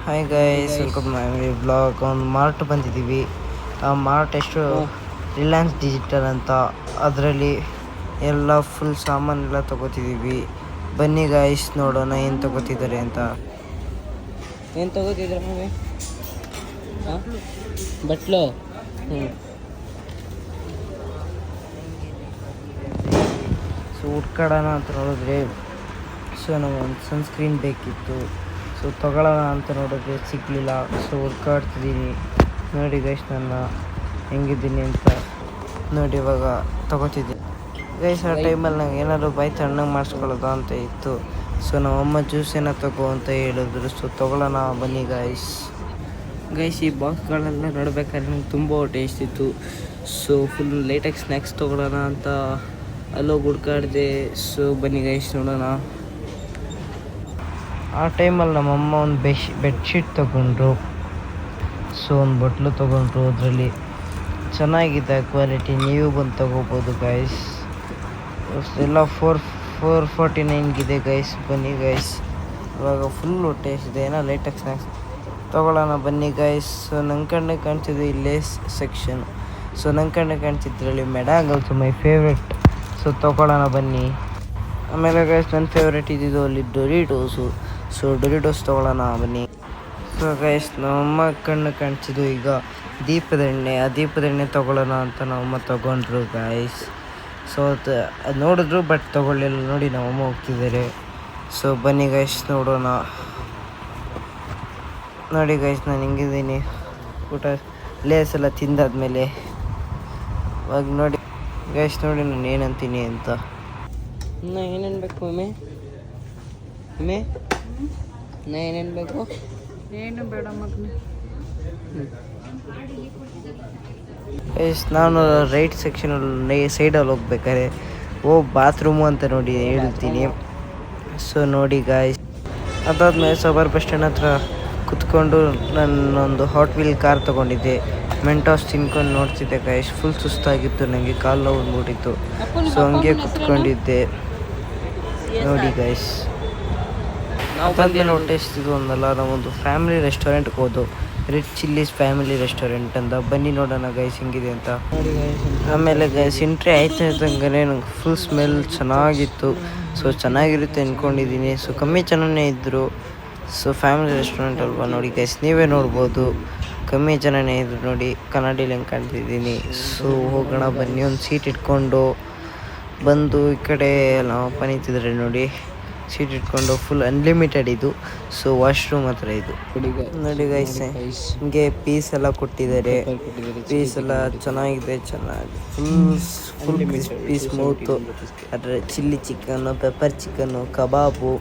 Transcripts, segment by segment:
Hi guys, welcome my blog. ಒಂದು mart ಬಂದಿದ್ದೀವಿ. ಆ ಮಾರ್ಟ್ ಎಷ್ಟು ರಿಲಯನ್ಸ್ ಡಿಜಿಟಲ್ ಅಂತ, ಅದರಲ್ಲಿ ಎಲ್ಲ ಫುಲ್ ಸಾಮಾನೆಲ್ಲ ತೊಗೋತಿದ್ದೀವಿ. ಬನ್ನಿ ಗೈಸ್, ನೋಡೋಣ ಏನು ತೊಗೋತಿದ್ದಾರೆ ಅಂತ. ಏನು ತೊಗೋತಿದ್ರ ಮಮ್ಮಿ? ಬಟ್ಲು. ಸೊ ಹುಡ್ಕಾಡೋಣ ಅಂತ ನೋಡಿದ್ರೆ, ಸೊ ನಮಗೊಂದು ಸನ್ಸ್ಕ್ರೀನ್ ಬೇಕಿತ್ತು. ಸೊ ತೊಗೊಳ್ಳೋಣ ಅಂತ ನೋಡಿದ್ರೆ ಸಿಗಲಿಲ್ಲ. ಸೊ ಹುಡ್ಕಾಡ್ತಿದ್ದೀನಿ. ನೋಡಿ ಗೈಸ್, ನನ್ನ ಹೆಂಗಿದ್ದೀನಿ ಅಂತ ನೋಡಿ. ಇವಾಗ ತೊಗೋತಿದ್ದೀನಿ ಗೈಸ್. ಆ ಟೈಮಲ್ಲಿ ನಂಗೆ ಏನಾದ್ರು ಬಾಯಿ ತಣ್ಣಗೆ ಮಾಡಿಸ್ಕೊಳ್ಳೋದು ಅಂತ ಇತ್ತು. ಸೊ ನಮ್ಮಮ್ಮ ಜ್ಯೂಸ್ ಏನೋ ತಗೋ ಅಂತ ಹೇಳಿದ್ರು. ಸೊ ತೊಗೊಳ್ಳೋಣ ಬನ್ನಿ ಗೈಸ್. ಈ ಬಾಕ್ಸ್ಗಳೆಲ್ಲ ನೋಡ್ಬೇಕಾದ್ರೆ ನಂಗೆ ತುಂಬ ಟೇಸ್ಟ್ ಇತ್ತು. ಸೊ ಫುಲ್ ಲೈಟಾಗಿ ಸ್ನ್ಯಾಕ್ಸ್ ತೊಗೊಳ್ಳೋಣ ಅಂತ ಅಲ್ಲೋಗಿ ಹುಡ್ಕಾಡ್ದೆ. ಸೊ ಬನ್ನಿ ಗೈಸ್, ನೋಡೋಣ. ಆ ಟೈಮಲ್ಲಿ ನಮ್ಮಮ್ಮ ಒಂದು ಬೆಡ್ಶೀಟ್ ತೊಗೊಂಡ್ರು. ಸೊ ಒಂದು ಬಟ್ಲು ತೊಗೊಂಡ್ರು. ಅದರಲ್ಲಿ ಚೆನ್ನಾಗಿದೆ ಕ್ವಾಲಿಟಿ, ನೀವು ಬಂದು ತೊಗೋಬೋದು ಗೈಸ್. ಎಲ್ಲ 449 ಗೈಸ್. ಬನ್ನಿ ಗೈಸ್, ಇವಾಗ ಫುಲ್ಲು ಟೇಸ್ಟ್ ಇದೆ. ಏನೋ ಲೈಟಾಗಿ ಸ್ನ್ಯಾಕ್ಸ್ ತೊಗೊಳ್ಳೋಣ ಬನ್ನಿ ಗೈಸ್. ಸೊ ನಂಗೆ ಕಣ್ಣೆ ಕಾಣ್ತಿದ್ದು ಇಲ್ಲೇ ಸೆಕ್ಷನ್. ಸೊ ನಂಗೆ ಕಣ್ಣೆ ಕಾಣ್ತಿದ್ರಲ್ಲಿ ಮೆಡಾಗಲ್ಸು ಮೈ ಫೇವ್ರೆಟ್. ಸೊ ತೊಗೊಳ್ಳೋಣ ಬನ್ನಿ. ಆಮೇಲೆ ಗೈಸ್, ನನ್ನ ಫೇವ್ರೇಟ್ ಇದ್ದಿದ್ದು ಅಲ್ಲಿ ಡೊರಿಟೋಸು. ಸೊ ಡೊರಿಟೋಸ್ ತೊಗೊಳ್ಳೋಣ ಬನ್ನಿ. ಸೊ ಗೈಸ್, ನಮ್ಮಮ್ಮ ಕಣ್ಣು ಕಾಣಿಸಿದ್ದು ಈಗ ದೀಪದ ಎಣ್ಣೆ. ಆ ದೀಪದ ಎಣ್ಣೆ ತೊಗೊಳ್ಳೋಣ ಅಂತ ನಮ್ಮಮ್ಮ ತೊಗೊಂಡ್ರು ಗೈಸ್. ಸೊ ಅದು ನೋಡಿದ್ರು ಬಟ್ ತೊಗೊಳ್ಳಿಲ್ಲ. ನೋಡಿ ನಮ್ಮಮ್ಮ ಹೋಗ್ತಿದ್ದಾರೆ. ಸೊ ಬನ್ನಿ ಗೈಸ್, ನೋಡೋಣ. ನೋಡಿ ಗೈಸ್, ನಾನು ಹಿಂಗಿದ್ದೀನಿ. ಊಟ ಲೇಸ್ ಎಲ್ಲ ತಿಂದಾದ್ಮೇಲೆ ಇವಾಗ ನೋಡಿ ಗೈಸ್, ನೋಡಿ ನಾನು ಏನಂತೀನಿ ಅಂತ. ನಾ ಏನೇನು ಬೇಕು ಮಮ್ಮಿ? ನಾ ಏನೇನು ಬೇಕು? ಏನು ಬೇಡ ಮಗನೇ. ಗೈಸ್, ನಾನು ರೈಟ್ ಸೆಕ್ಷನಲ್ಲಿ ಸೈಡಲ್ಲಿ ಹೋಗ್ಬೇಕಾದ್ರೆ ಬಾತ್ರೂಮು ಅಂತ ನೋಡಿ ಹೇಳ್ತೀನಿ. ಸೊ ನೋಡಿ ಗಾಯ್ಸ್, ಅದಾದ್ಮೇಲೆ ಸಬರ್ ಬಸ್ ಸ್ಟ್ಯಾಂಡ್ ಹತ್ರ ಕುತ್ಕೊಂಡು ನಾನೊಂದು ಹಾಟ್ ವೀಲ್ ಕಾರ್ ತೊಗೊಂಡಿದ್ದೆ. ಮೆಂಟಾಸ್ ತಿನ್ಕೊಂಡು ನೋಡ್ತಿದ್ದೆ ಗೈಸ್. ಫುಲ್ ಸುಸ್ತಾಗಿತ್ತು ನನಗೆ, ಕಾಲು ನೋವು ಬಂದ್ಬಿಟ್ಟಿತ್ತು. ಸೊ ಹಂಗೆ ಕುತ್ಕೊಂಡಿದ್ದೆ ನೋಡಿ ಗೈಸ್. ಅದಾದ್ಮೇಲೆ ಹೊಟ್ಟೆ ಎಷ್ಟಿದ್ದು ಒಂದಲ್ಲ, ನಾವೊಂದು ಫ್ಯಾಮಿಲಿ ರೆಸ್ಟೋರೆಂಟ್ಗೆ ಹೋದು. ರೆಡ್ ಚಿಲ್ಲೀಸ್ ಫ್ಯಾಮಿಲಿ ರೆಸ್ಟೋರೆಂಟ್ ಅಂತ. ಬನ್ನಿ ನೋಡೋಣ ಗೈಸ್ ಹೆಂಗಿದೆ ಅಂತ. ಆಮೇಲೆ ಗೈಸ್, ಎಂಟ್ರಿ ಆಯ್ತಂಗೆ ನಂಗೆ ಫುಲ್ ಸ್ಮೆಲ್ ಚೆನ್ನಾಗಿತ್ತು. ಸೊ ಚೆನ್ನಾಗಿರುತ್ತೆ ಅಂದ್ಕೊಂಡಿದ್ದೀನಿ. ಸೊ ಕಮ್ಮಿ ಜನನೇ ಇದ್ದರು. ಸೊ ಫ್ಯಾಮಿಲಿ ರೆಸ್ಟೋರೆಂಟ್ ಅಲ್ವಾ, ನೋಡಿ ಗೈಸ್, ನೀವೇ ನೋಡ್ಬೋದು. ಕಮ್ಮಿ ಜನನೇ ಇದ್ರು ನೋಡಿ. ಕನ್ನಡಿಲಿ ಹೆಂಗೆ ಕಾಣ್ತಿದ್ದೀನಿ. ಸೊ ಹೋಗೋಣ ಬನ್ನಿ. ಒಂದು ಸೀಟ್ ಇಟ್ಕೊಂಡು ಬಂದು ಈ ಕಡೆ ನಮ್ಮಪ್ಪ ನಿಂತಿದ್ದಾರೆ ನೋಡಿ. ಸೀಟ್ ಇಟ್ಕೊಂಡು ಫುಲ್ ಅನ್ಲಿಮಿಟೆಡ್ ಇದು. ಸೊ ವಾಶ್ರೂಮ್ ಹತ್ರ ಇದು ನೋಡಿ ಗೈಸ್. ಹಿಂಗೆ ಪೀಸ್ ಎಲ್ಲ ಕೊಟ್ಟಿದ್ದಾರೆ. ಪೀಸ್ ಎಲ್ಲ ಚೆನ್ನಾಗಿದೆ, ಚೆನ್ನಾಗಿ ಫುಲ್ ಪೀಸ್ ಮೌತು. ಅದರ chilli chicken, pepper chicken, kebab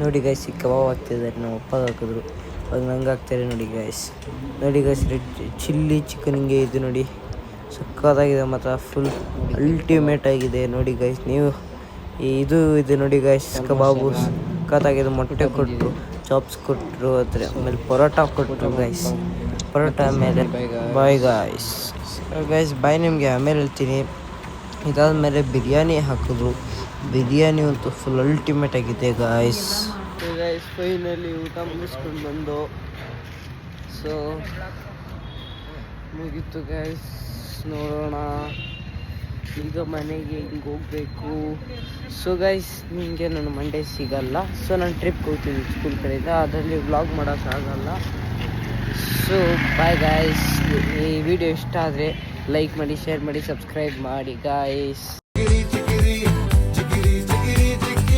ನೋಡಿ ಗೈಸ್. ಈ ಕಬಾಬ್ ಹಾಕ್ತಿದ್ದಾರೆ, ನಮ್ಮ ಅಪ್ಪಗೆ ಹಾಕಿದ್ರು. ಅವಾಗ ನಂಗೆ ಹಾಕ್ತಾರೆ ನೋಡಿ ಗೈಸ್. ನೋಡಿ ಗೈಸ್, ರೆಡ್ ಚಿಲ್ಲಿ ಚಿಕನ್ ಹಿಂಗೆ ಇದು ನೋಡಿ, ಸಕ್ಕತ್ತಾಗಿದೆ ಮಾತ್ರ. ಫುಲ್ ಅಲ್ಟಿಮೇಟ್ ಆಗಿದೆ ನೋಡಿ ಗೈಸ್. ನೀವು ಇದು ನೋಡಿ ಗೈಸ್, ಕಬಾಬು ಸಕ್ಕತ್ತಾಗಿದೆ. ಮೊಟ್ಟೆ ಕೊಟ್ಟರು, ಚಾಪ್ಸ್ ಕೊಟ್ಟರು, ಅದ್ರ ಆಮೇಲೆ ಪರೋಟ ಕೊಟ್ಟರು ಗೈಸ್. ಪರೋಟ ಆಮೇಲೆ ಬಾಯ್ ಗೈಸ್. ಬಾಯ್ ನಿಮಗೆ ಆಮೇಲೆ ಹೇಳ್ತೀನಿ. ಇದಾದ್ಮೇಲೆ ಬಿರಿಯಾನಿ ಹಾಕಿದ್ರು. ಬಿರಿಯಾನಿ ಅಂತೂ ಫುಲ್ ಅಲ್ಟಿಮೇಟ್ ಆಗಿದೆ ಗೈಸ್. ಫೈನಲಿ ಊಟ ಮುಗಿಸ್ಕೊಂಡು ಬಂದು ಸೊ ಮುಗೀತು ಗೈಸ್. ನೋಡೋಣ ಈಗ ಮನೆಗೆ ಹಿಂಗೆ ಹೋಗಬೇಕು. ಸೊ ಗೈಸ್, ನಿಮಗೆ ನಾನು ಮಂಡೇ ಸಿಗಲ್ಲ. ಸೊ ನಾನು ಟ್ರಿಪ್ಗೆ ಹೋಗ್ತೀನಿ ಸ್ಕೂಲ್ ಕಡೆಯಿಂದ, ಅದರಲ್ಲಿ ವ್ಲಾಗ್ ಮಾಡೋಕ್ಕಾಗಲ್ಲ. So bye guys. ಈ ವಿಡಿಯೋ ಇಷ್ಟ ಆದರೆ ಲೈಕ್ ಮಾಡಿ, ಶೇರ್ ಮಾಡಿ, ಸಬ್ಸ್ಕ್ರೈಬ್ ಮಾಡಿ ಗೈಸ್.